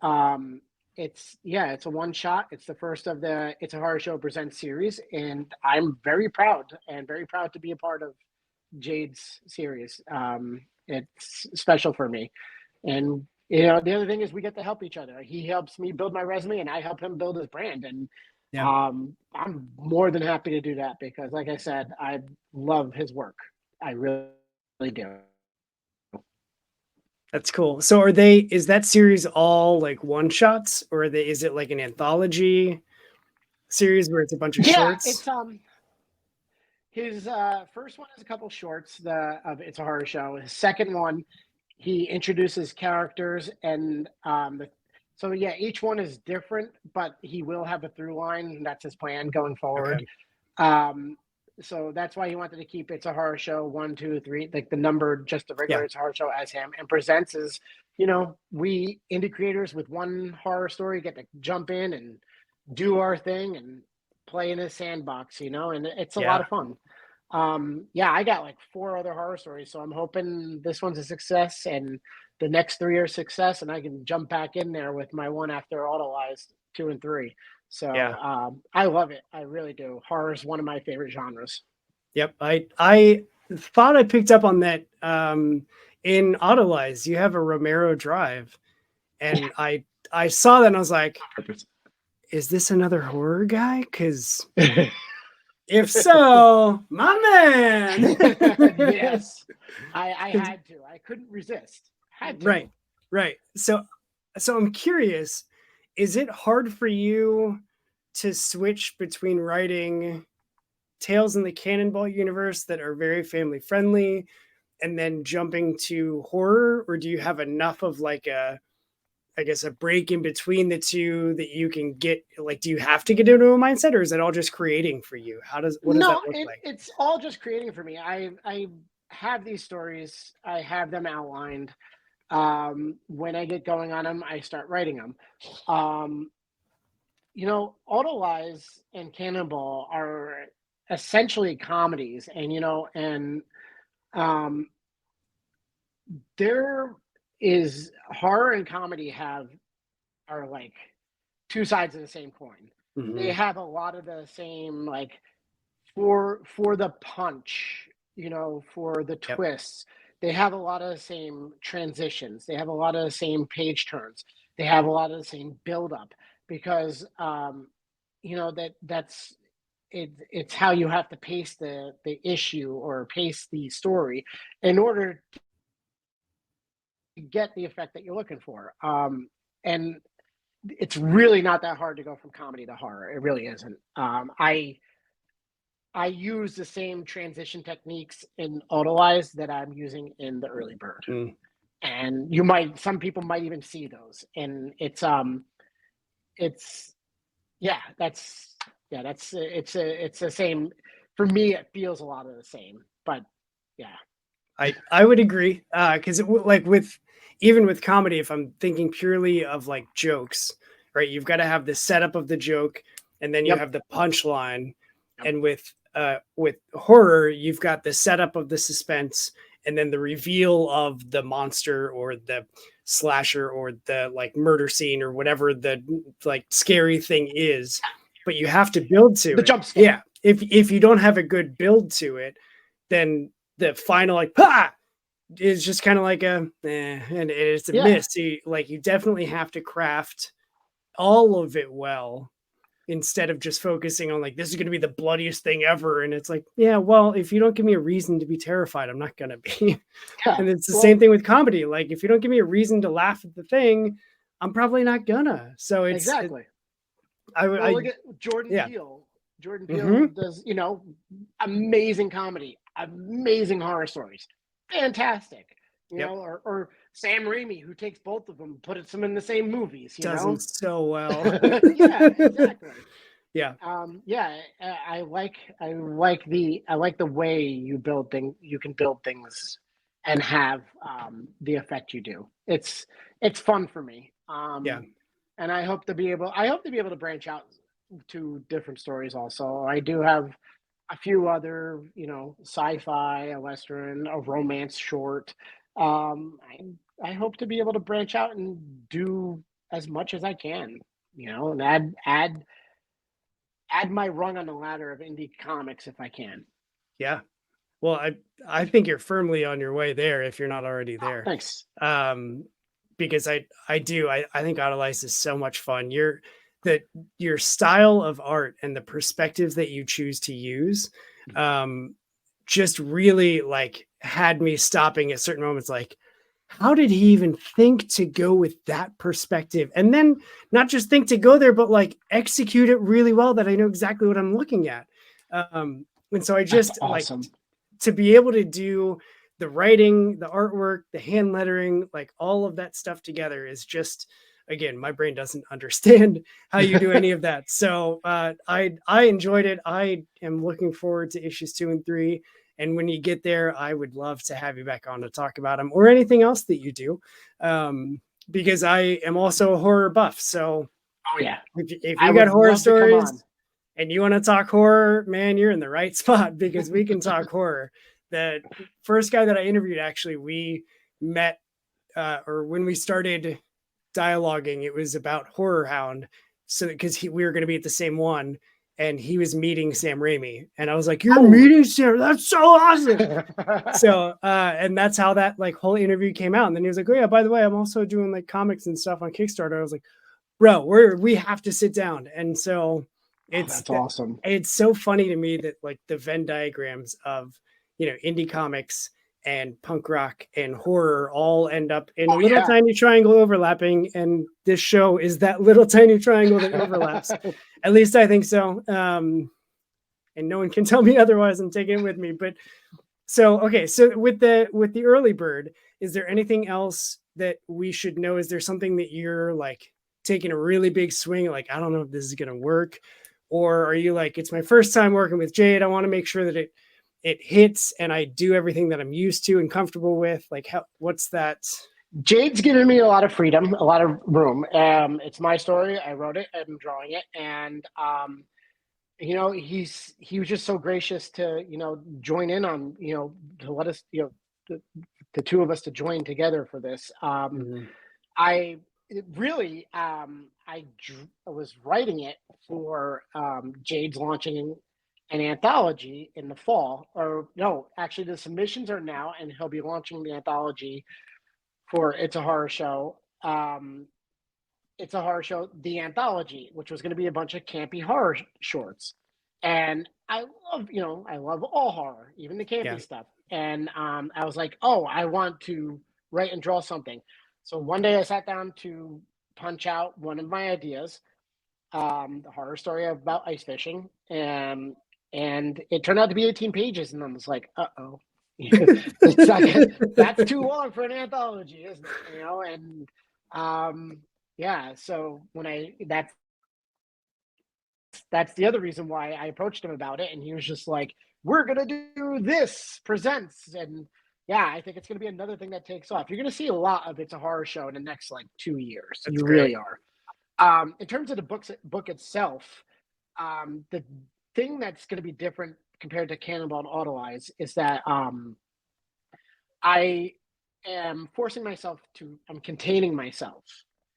And it's a one shot. It's the first of the It's a Horror Show Presents series, and I'm very proud to be a part of Jade's series. It's special for me, and the other thing is we get to help each other. He helps me build my resume, and I help him build his brand. And Yeah. I'm more than happy to do that because, like I said, I love his work. I really do. That's cool. So is that series all like one shots, or is it like an anthology series where it's a bunch of Yeah, shorts? it's his first one is a couple shorts of It's a Horror Show. His second one, he introduces characters and so yeah, each one is different, but he will have a through line. And that's his plan going forward. Okay. Um, so that's why he wanted to keep It's a Horror Show 1, 2, 3, like the number, just the regular Yeah. It's a Horror Show as him. And Presents is, we indie creators with one horror story get to jump in and do our thing and play in a sandbox, and it's a lot Yeah. of fun. Yeah, I got like 4 other horror stories, so I'm hoping this one's a success and the next 3 are a success, and I can jump back in there with my one after Autolyse 2 and 3. So Yeah. I love it. I really do. Horror is one of my favorite genres. Yep. I thought I picked up on that in Autolyse. You have a Romero Drive, and I saw that and I was like, is this another horror guy? Because if so, my man. Yes, I had to. I couldn't resist. Had to. Right. So I'm curious, is it hard for you to switch between writing tales in the Cannonball universe that are very family friendly and then jumping to horror, or do you have enough of like I guess a break in between the two that you can get, like, do you have to get into a mindset, or is it all just creating for you? What does that No, look like? it's all just creating for me. I have these stories. I have them outlined. When I get going on them, I start writing them. Um, Autolyse and Cannonball are essentially comedies, and um, there is horror and comedy are like two sides of the same coin. They Mhm. have a lot of the same, like, for the punch, for the Yep. twists. They have a lot of the same transitions. They have a lot of the same page turns. They have a lot of the same build up because that's it's how you have to pace the issue or pace the story in order to get the effect that you're looking for. And it's really not that hard to go from comedy to horror. It really isn't. I use the same transition techniques in Autolyze that I'm using in the Early Bird, Mm. and some people might even see those, and it's yeah, it's the same. For me, it feels a lot of the same, but yeah, I would agree, because like with even with comedy, if I'm thinking purely of like jokes, right? You've got to have the setup of the joke, and then you yep, have the punchline. yep, And with horror, you've got the setup of the suspense, and then the reveal of the monster or the slasher or the like murder scene or whatever the like scary thing is. But you have to build to the it. jump scare. Yeah. If you don't have a good build to it, then the final like pa is just kind of like and it's a Yeah, miss. So you definitely have to craft all of it well instead of just focusing on like this is going to be the bloodiest thing ever. And it's like, yeah, well, if you don't give me a reason to be terrified, I'm not going to be. yeah. And it's the same Well, thing with comedy. Like if you don't give me a reason to laugh at the thing, I'm probably not gonna. So exactly. Well, I look at Jordan yeah. Peele. Jordan Peele Hmm. does, amazing comedy, amazing horror stories, fantastic. Yep. Or Sam Raimi, who takes both of them, puts them in the same movies. Does them so well. Yeah, exactly. Yeah. Yeah, I like the way you build things. You can build things and have the effect you do. It's fun for me. Yeah. And I hope to be able to branch out to different stories also. I do have a few other, sci-fi, a western, a romance short. I hope to be able to branch out and do as much as I can, and add my rung on the ladder of indie comics if I can. Yeah. Well, I think you're firmly on your way there if you're not already Oh, there. thanks. Um, because I think Autolyse is so much fun. That your style of art and the perspectives that you choose to use, um, just really like had me stopping at certain moments. Like, how did he even think to go with that perspective? And then not just think to go there, but like execute it really well. That I know exactly what I'm looking at. And so I That's just like awesome. to be able to do the writing, the artwork, the hand lettering, like all of that stuff together is just, again, my brain doesn't understand how you do any of that. So I enjoyed it. I am looking forward to issues 2 and 3. And when you get there, I would love to have you back on to talk about them or anything else that you do, because I am also a horror buff. So Oh yeah, if I you got would horror love to come on. stories and you want to talk horror, man, you're in the right spot because we can talk horror. The first guy that I interviewed, actually, we met, or when we started dialoguing, it was about Horror Hound. So because we were going to be at the same one, and he was meeting Sam Raimi, and I was like, "You're Oh. meeting Sam? That's so awesome!" So, and that's how that like whole interview came out. And then he was like, "Oh yeah, by the way, I'm also doing like comics and stuff on Kickstarter." I was like, "Bro, we have to sit down." And so Oh, it's that's awesome. it's so funny to me that like the Venn diagrams of indie comics and punk rock and horror all end up in a Oh little yeah. tiny triangle overlapping, and this show is that little tiny triangle that overlaps. At least I think so. And no one can tell me otherwise. I'm taking it with me. But So okay, so with the early bird, is there anything else that we should know? Is there something that you're like taking a really big swing, like I don't know if this is gonna work, or are you like it's my first time working with Jade? I want to make sure that it hits and I do everything that I'm used to and comfortable with. Like how what's that? Jade's given me a lot of freedom, a lot of room. It's my story. I wrote it. I'm drawing it, and he was just so gracious to join in on to let us the two of us to join together for this. Mhm. I it really I was writing it for Jade's launching an anthology in the fall, or no, actually the submissions are now, and he'll be launching the anthology for It's a Horror Show. It's a Horror Show, the anthology, which was going to be a bunch of campy horror shorts. And I love all horror, even the Yeah. campy stuff. And I was like, oh, I want to write and draw something. So one day I sat down to punch out one of my ideas, the horror story about ice fishing, and it turned out to be 18 pages, and I was like, uh-oh. It's not that's too long for an anthology, isn't it? And yeah, so when I that's the other reason why I approached him about it, and he was just like, "We're gonna do this presents," and yeah, I think it's gonna be another thing that takes off. You're gonna see a lot of It's a Horror Show in the next like 2 years. That's You great. really are. In terms of the book itself, the thing that's going to be different compared to Cannonball and Autolyse is that I am forcing myself to. I'm containing myself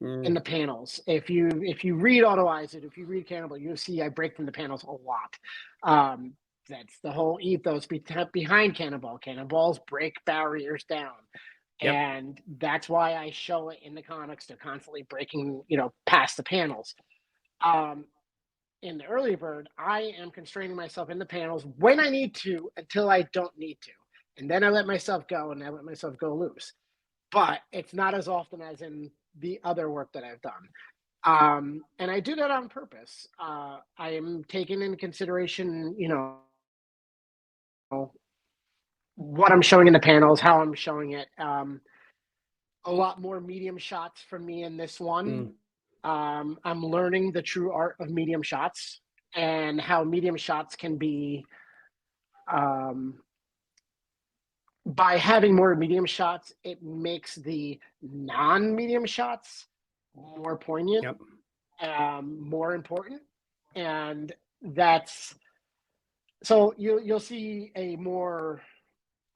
in Mm. the panels. If you read Autolyse it, if you read Cannibal, you'll see I break from the panels a lot. That's the whole ethos behind Cannibal. Cannibals break barriers down, Yep. and that's why I show it in the comics. They're constantly breaking, past the panels. Um, in the early bird, I am constraining myself in the panels when I need to until I don't need to, and then I let myself go and I let myself go loose. But it's not as often as in the other work that I've done. And I do that on purpose. I am taking into consideration, what I'm showing in the panels, how I'm showing it. A lot more medium shots from me in this one. Mm. I'm learning the true art of medium shots and how medium shots can be, um, by having more medium shots, it makes the non-medium shots more poignant, Yep. more important, and that's so you'll see a more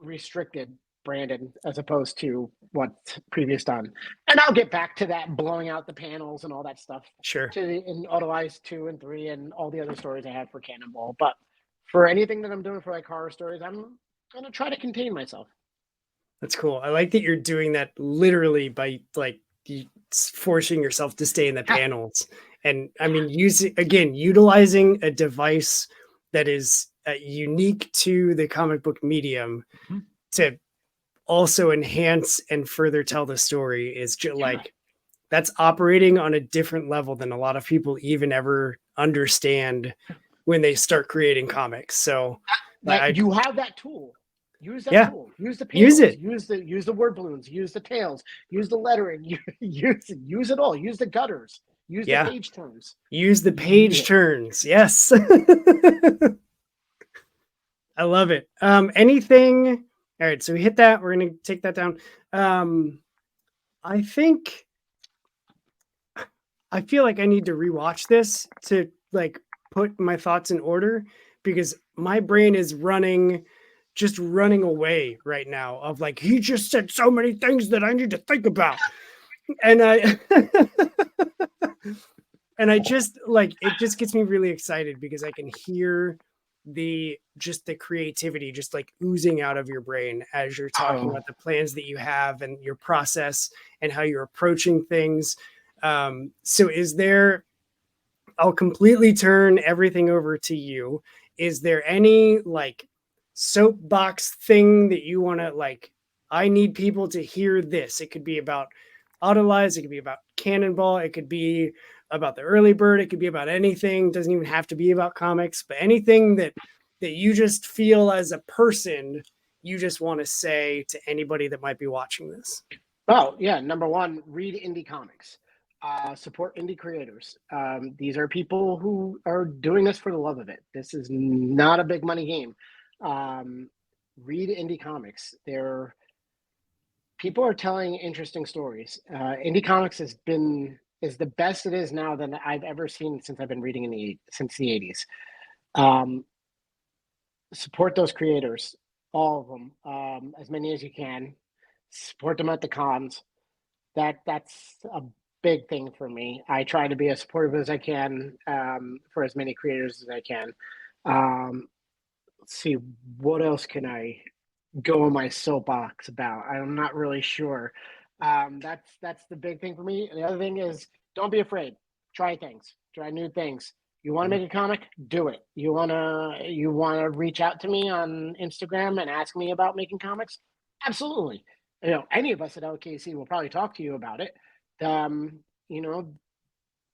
restricted Brandon as opposed to what's previous done. And I'll get back to that blowing out the panels and all that stuff Sure. in Autolyse 2 and 3 and all the other stories I have for Cannonball. But for anything that I'm doing for like horror stories, I'm gonna try to contain myself. That's cool. I like that you're doing that literally by like forcing yourself to stay in the Yeah, panels. And I mean, utilizing a device that is unique to the comic book medium to also enhance and further tell the story is just yeah. like that's operating on a different level than a lot of people even ever understand when they start creating comics. So I That you have that tool. Use that yeah, tool. Use the use panels. it. Use the word balloons. Use the tails. Use the lettering. Use it all. Use the gutters. Use the Yeah. page turns. Use the Use page it. turns. Yes. I love it. Anything. All right. So we hit that. We're going to take that down. Um, I think I feel like I need to rewatch this to like put my thoughts in order because my brain is just running away right now of like, he just said so many things that I need to think about. And I, and I just like it just gets me really excited because I can hear the creativity just like oozing out of your brain as you're talking Oh, about the plans that you have and your process and how you're approaching things. So is there I'll completely turn everything over to you. Is there any like soapbox thing that you want to like? I need people to hear this. It could be about Autolyse. It could be about Cannonball. It could be about the early bird. It could be about anything. It doesn't even have to be about comics, but anything that you just feel as a person you just want to say to anybody that might be watching this? Oh, yeah. Number one, read indie comics. Support indie creators. These are people who are doing this for the love of it. This is not a big money game. Read indie comics. People are telling interesting stories. Indie comics is the best it is now than I've ever seen since I've been reading since the 80s. Support those creators, all of them, as many as you can. Support them at the cons. That's a big thing for me. I try to be as supportive as I can, for as many creators as I can. Let's see, what else can I go on my soapbox about? I'm not really sure. That's the big thing for me. And the other thing is, don't be afraid. Try things. Try new things. You want to make a comic? Do it. You wanna reach out to me on Instagram and ask me about making comics? Absolutely. Any of us at LKC will probably talk to you about it. You know,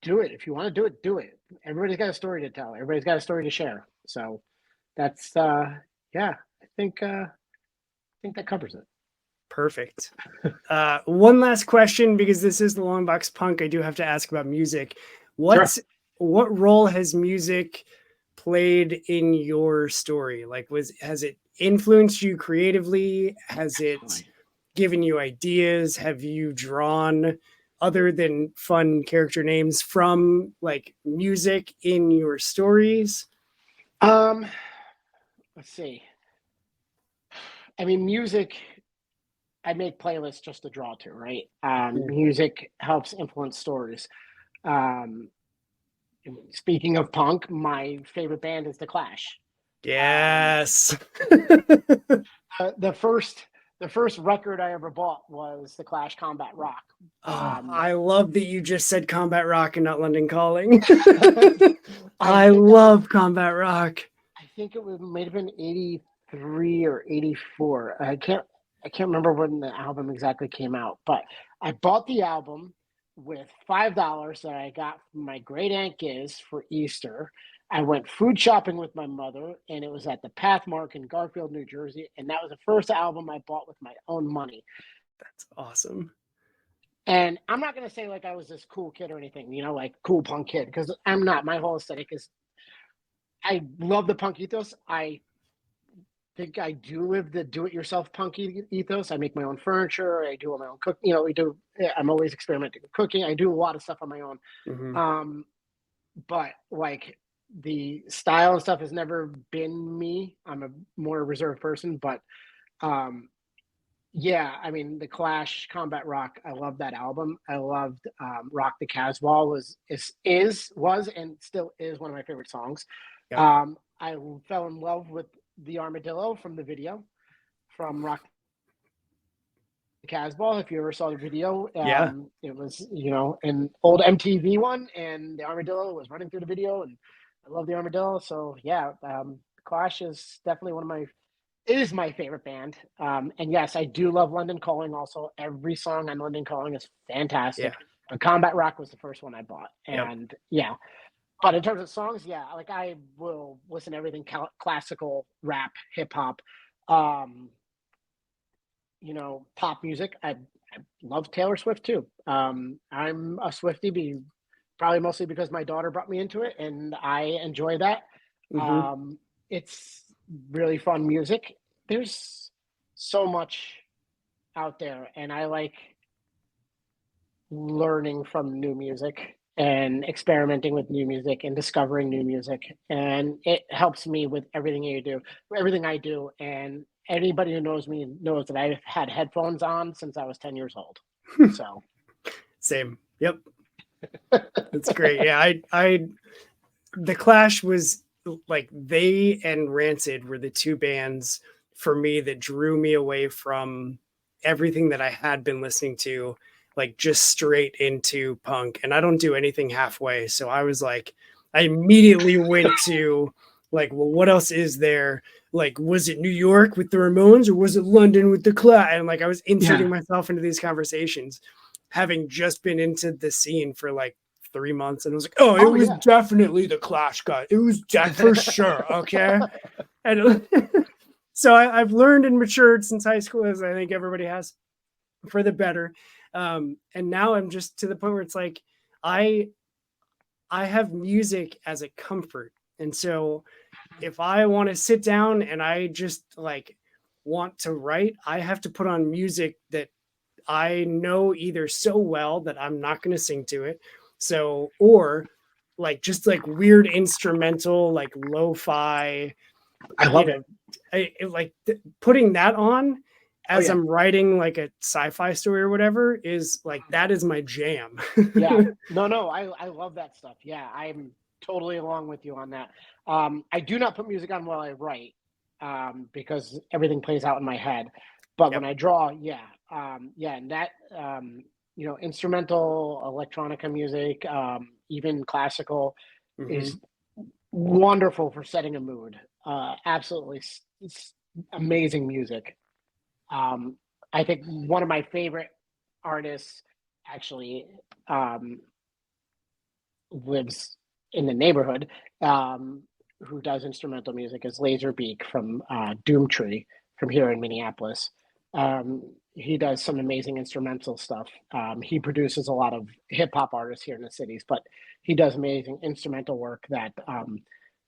do it. If you want to do it, do it. Everybody's got a story to tell. Everybody's got a story to share. So that's yeah, I think that covers it. Perfect. One last question, because this is the Long Box Punk. I do have to ask about music. What role has music played in your story? Like, has it influenced you creatively? Has it given you ideas? Have you drawn, other than fun character names, from like music in your stories? Let's see. I mean, music, I make playlists just to draw to, right? Music helps influence stories. Speaking of punk, my favorite band is The Clash. Yes. The first record I ever bought was The Clash Combat Rock. I love that you just said Combat Rock and not London Calling. I love Combat Rock. I think it might have been 83 or 84. I can't remember when the album exactly came out, but I bought the album with $5 that I got from my great aunt Giz for Easter. I went food shopping with my mother, and it was at the Pathmark in Garfield, New Jersey, and that was the first album I bought with my own money. That's awesome. And I'm not going to say like I was this cool kid or anything, like cool punk kid, because I'm not. My whole aesthetic is, I love the punk ethos. I think I do live the do-it-yourself punk ethos. I make my own furniture. I do my own cook. I'm always experimenting with cooking. I do a lot of stuff on my own. Mm-hmm. But like the style and stuff has never been me. I'm a more reserved person. But yeah, I mean, The Clash, Combat Rock. I love that album. I loved Rock the Casbah was and still is one of my favorite songs. Yep. I fell in love with the armadillo from the video from Rock the Casbah. If you ever saw the video, it was an old MTV one, and the armadillo was running through the video, and I love the armadillo. So yeah, Clash is definitely is my favorite band. And yes, I do love London Calling also. Every song on London Calling is fantastic. Yeah. But Combat Rock was the first one I bought, and yeah. But in terms of songs, yeah, like I will listen to everything classical, rap, hip hop, pop music. I love Taylor Swift too. I'm a Swiftie, probably mostly because my daughter brought me into it, and I enjoy that. Mm-hmm. It's really fun music. There's so much out there, and I like learning from new music and experimenting with new music and discovering new music, and it helps me with everything I do. And anybody who knows me knows that I've had headphones on since I was 10 years old. So same. Yep. That's great. Yeah, I The Clash was like, they and Rancid were the two bands for me that drew me away from everything that I had been listening to, like just straight into punk. And I don't do anything halfway. So I was like, I immediately went to like, well, what else is there? Like, was it New York with the Ramones, or was it London with the Clash? And like, I was inserting myself into these conversations, having just been into the scene for like 3 months, and I was like, it was definitely the Clash guy. It was for sure. Okay. And So I've learned and matured since high school, as I think everybody has, for the better. And now I'm just to the point where it's like I have music as a comfort. And so if I want to sit down and I just like want to write, I have to put on music that I know either so well that I'm not going to sing to it. So, or like just like weird instrumental, like lo-fi, I you love know, it. putting that on Oh as yeah, I'm writing like a sci-fi story or whatever is like, that is my jam. yeah. No, I love that stuff. Yeah, I'm totally along with you on that. I do not put music on while I write, because everything plays out in my head. But when Yep. I draw, yeah, and that instrumental electronica music, even classical, Mm-hmm. is wonderful for setting a mood. Absolutely, it's amazing music. Um, I think one of my favorite artists actually um, lives in the neighborhood, who does instrumental music is Laserbeak from Doomtree from here in Minneapolis. He does some amazing instrumental stuff. He produces a lot of hip hop artists here in the cities, but he does amazing instrumental work that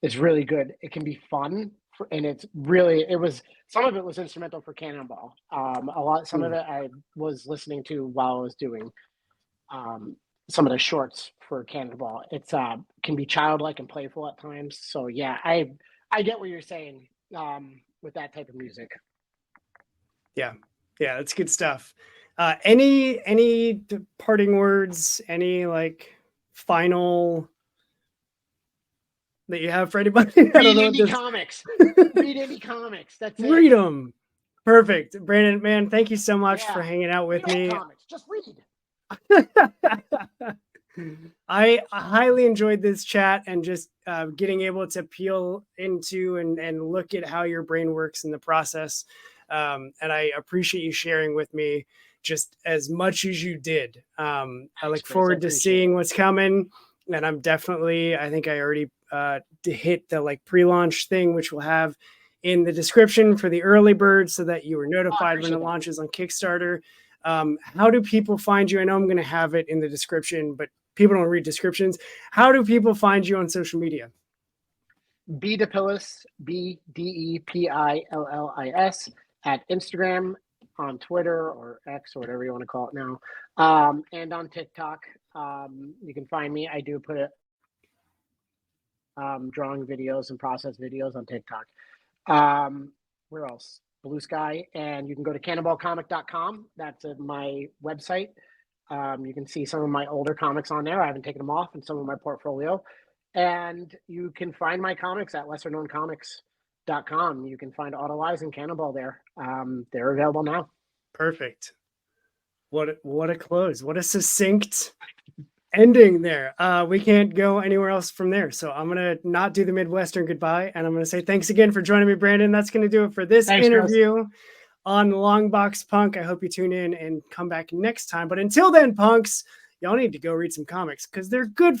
is really good. It can be fun, and it was some of it was instrumental for Cannonball. Some of Mm. it I was listening to while I was doing um, some of the shorts for Cannonball. It's can be childlike and playful at times. So yeah, I get what you're saying with that type of music. Yeah. Yeah. That's good stuff. Any parting words, any like final that you have for anybody? I don't Read know what indie this. comics. Read indie comics. That's it. Read them. Perfect. Brandon, man, thank you so much for Yeah. hanging out Read with all me. comics. Just read. I highly enjoyed this chat and just getting able to peel into and look at how your brain works in the process. And I appreciate you sharing with me just as much as you did. I Thanks, look Chris. I forward to appreciate seeing it. what's coming. And I think I already hit the like pre-launch thing, which we'll have in the description for the early bird so that you are Oh, I notified when it appreciate that. launches on Kickstarter. How do people find you? I know I'm going to have it in the description, but people don't read descriptions. How do people find you on social media? B De Pillis, BDEPILLIS at Instagram, on Twitter or X or whatever you want to call it now, and on TikTok. You can find me. I do put it drawing videos and process videos on TikTok. Where else? Blue Sky, and you can go to cannonballcomic.com. That's my website. You can see some of my older comics on there. I haven't taken them off, and some of my portfolio. And you can find my comics at lesserknowncomics.com. You can find Autolyse and Cannonball there. They're available now. Perfect. What a close. What a succinct ending there. We can't go anywhere else from there. So I'm going to not do the Midwestern goodbye. And I'm going to say thanks again for joining me, Brandon. That's going to do it for this Thanks, Chris. interview on Longbox Punk. I hope you tune in and come back next time. But until then, punks, y'all need to go read some comics because they're good